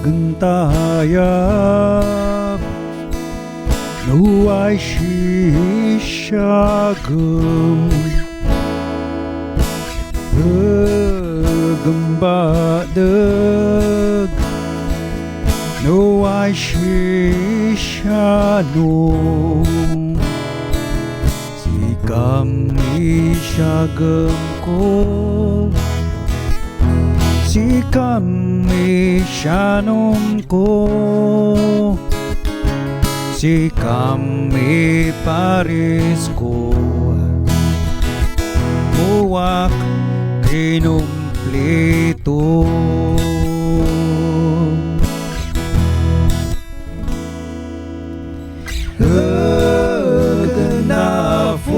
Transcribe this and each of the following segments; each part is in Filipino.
Gentaya nuai shishagum Gembadeg nuai shishanum Sikam ishagum ko Si kami shanum ko Si kami paris ko Muwak kinumplito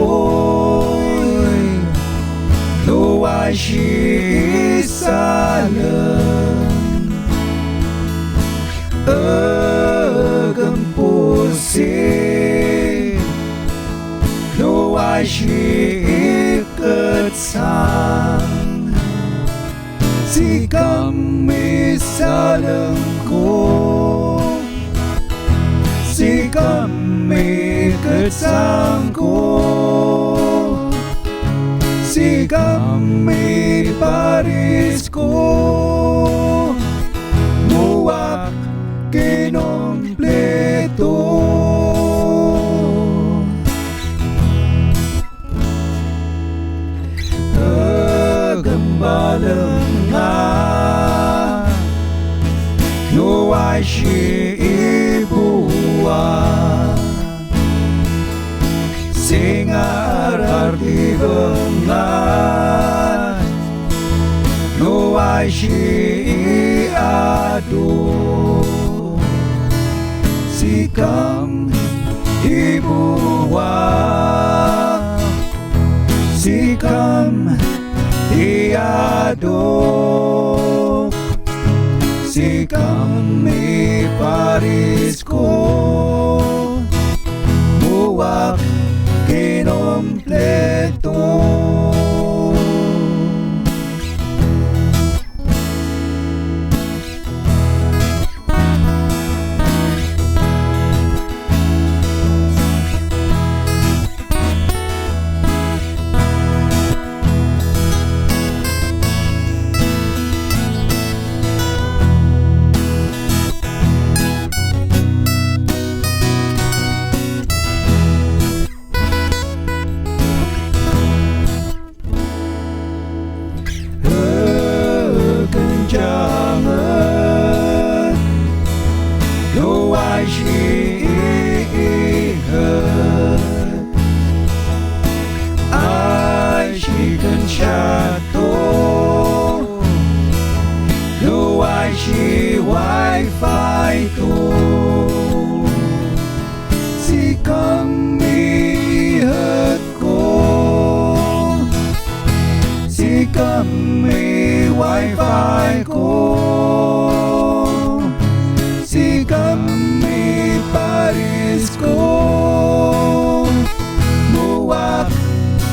Ganafoy Luay Salam Pusi Luai Shiketsang Si kami salam ko Si kami ketsang ko Si kami paris ko Muwak kinompleto Gembalang nga Nuay si ibuwa Singar arti bengat Nuay si adu Sikam ibuwa Sikam iadok Sikam iparis ko Muwak kinompleto Kenjangan Nuai shiihat Ai shikan shato Nuai shi wifi to Si kami hat ko Si kami wifi ko Si kami paris ko Muwak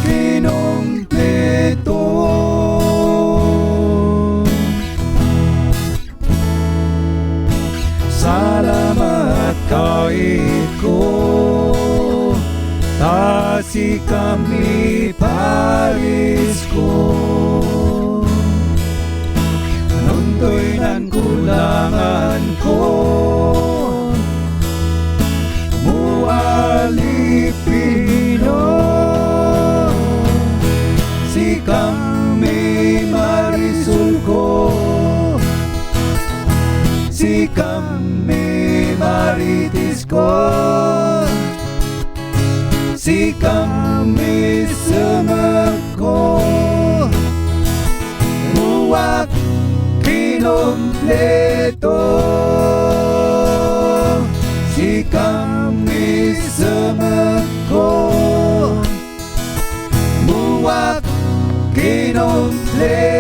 kinompleto Salamat kait ko Ta si kami paris ko Nuntoy nan kulangan ko Mualipino Si kami marisul ko Si kami maritis ko Si kami semek ko Muwak kinompleto Si kami semek ko Muwak kinompleto